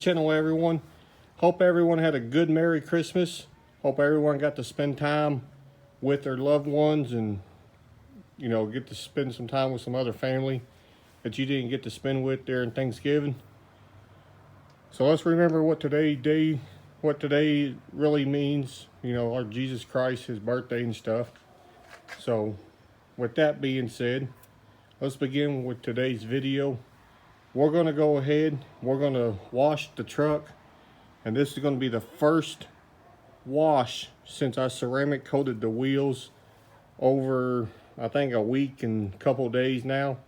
Channel, everyone. Hope everyone had a good Merry Christmas. Hope everyone got to spend time with their loved ones and get to spend some time with some other family that you didn't get to spend with during Thanksgiving. So let's remember what today really means, our Jesus Christ, his birthday and stuff. So with that being said, let's begin with today's video. We're going to go ahead, we're going to wash the truck, and this is going to be the first wash since I ceramic coated the wheels over, I think, a week and a couple days now.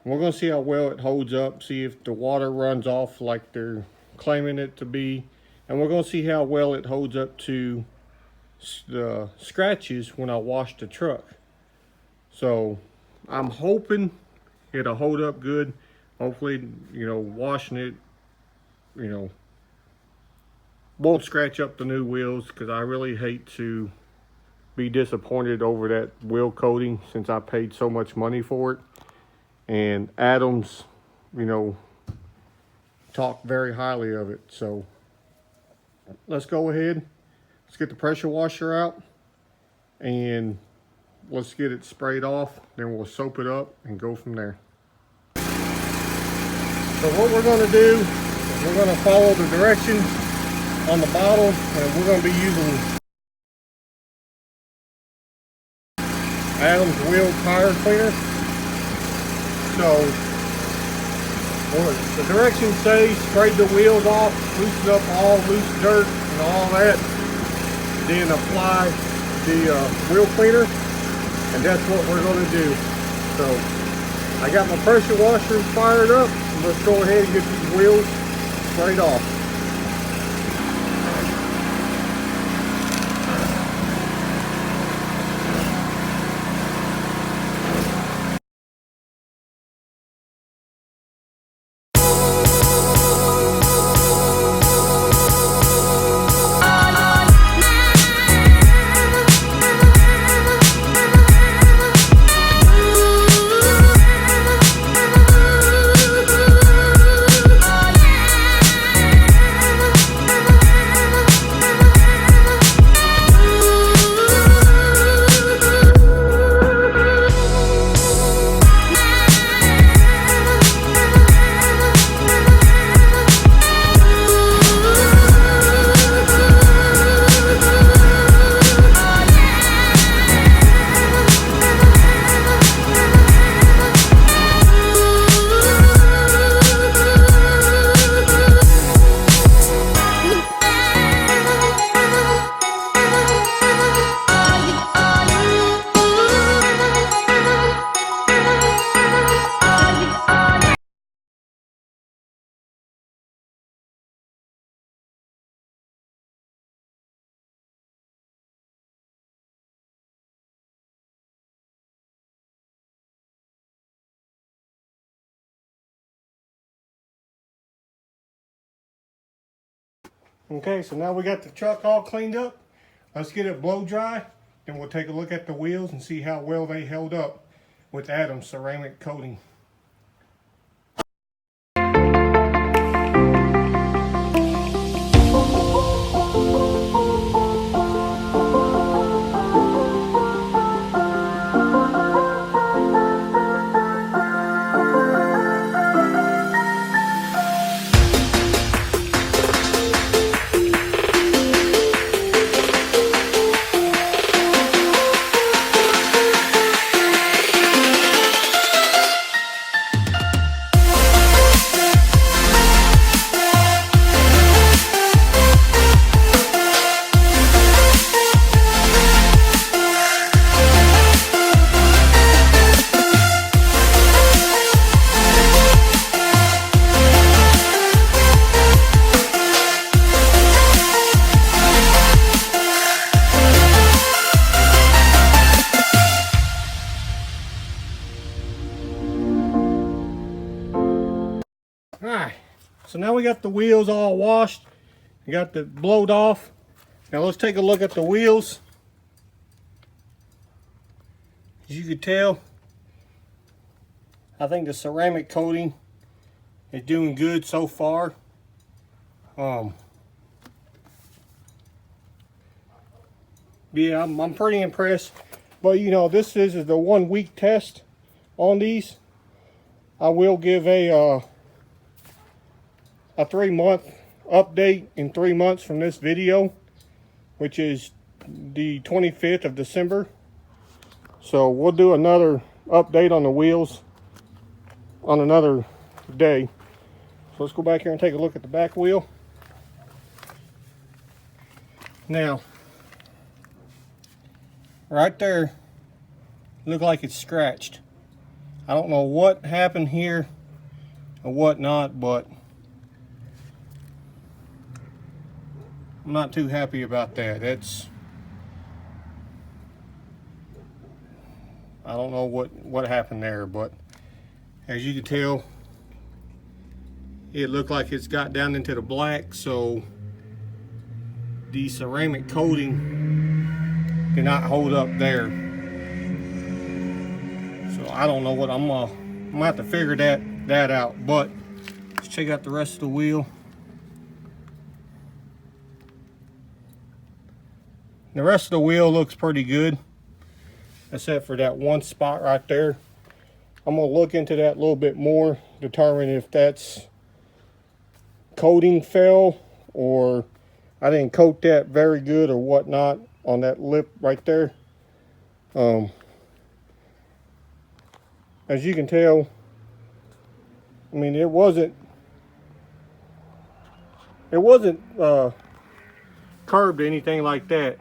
We're going to see how well it holds up, see if the water runs off like they're claiming it to be, and we're going to see how well it holds up to the scratches when I wash the truck. So I'm hoping it'll hold up good. Hopefully, washing it, won't scratch up the new wheels, because I really hate to be disappointed over that wheel coating since I paid so much money for it. And Adams, talked very highly of it. So let's go ahead. Let's get the pressure washer out and let's get it sprayed off. Then we'll soap it up and go from there. So what we're going to do is we're going to follow the directions on the bottle, and we're going to be using Adams Wheel Tire Cleaner. So the directions say spray the wheels off, loosen up all loose dirt and all that, then apply the wheel cleaner, and that's what we're going to do. So I got my pressure washer fired up. Let's go ahead and get these wheels sprayed off. Okay, so now we got the truck all cleaned up. Let's get it blow dry, then we'll take a look at the wheels and see how well they held up with Adams ceramic coating. Alright, so now we got the wheels all washed. We got the blowed off. Now let's take a look at the wheels. As you can tell, I think the ceramic coating is doing good so far. Yeah, I'm pretty impressed. But you know, this is the 1 week test on these. I will give a 3-month update in 3 months from this video, which is the 25th of December. So we'll do another update on the wheels on another day. So let's go back here and take a look at the back wheel. Now, right there, look like it's scratched. I don't know what happened here or what not, but I'm not too happy about that. I don't know what happened there, but as you can tell, it looked like it's got down into the black, so the ceramic coating did not hold up there. So I don't know what I'm gonna have to figure that out. But let's check out the rest of the wheel. The rest of the wheel looks pretty good, except for that one spot right there. I'm gonna look into that a little bit more, determine if that's coating fell or I didn't coat that very good or whatnot on that lip right there. As you can tell, I mean, it wasn't curved or anything like that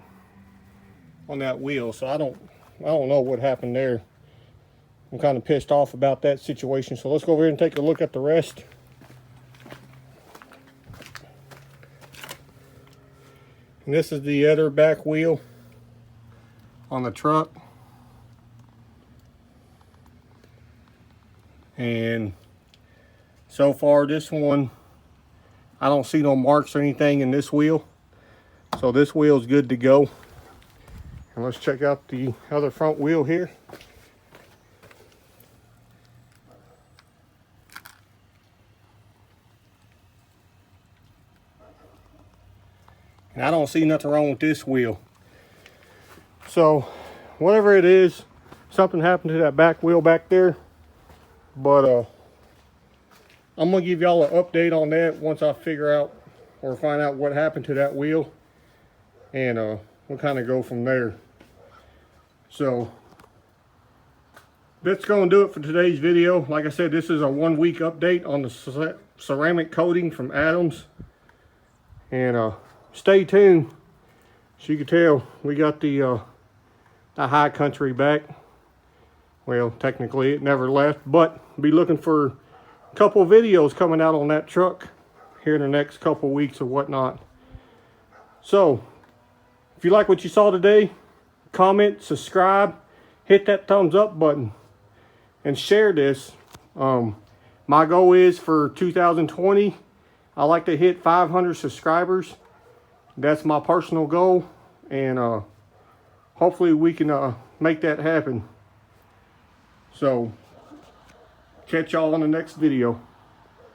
on that wheel, so I don't know what happened there. I'm kind of pissed off about that situation. So let's go over here and take a look at the rest. And this is the other back wheel on the truck. And so far this one, I don't see no marks or anything in this wheel. So this wheel is good to go. And let's check out the other front wheel here. And I don't see nothing wrong with this wheel. So whatever it is, something happened to that back wheel back there. But I'm gonna give y'all an update on that once I figure out or find out what happened to that wheel. And we'll kind of go from there. So that's gonna do it for today's video. Like I said, this is a 1 week update on the ceramic coating from Adams. And stay tuned. As you can tell, we got the high country back. Well, technically it never left, but be looking for a couple of videos coming out on that truck here in the next couple of weeks or whatnot. So if you like what you saw today, comment, subscribe, hit that thumbs up button, and share this. My goal is for 2020, I like to hit 500 subscribers. That's my personal goal, and hopefully we can make that happen. So catch y'all on the next video.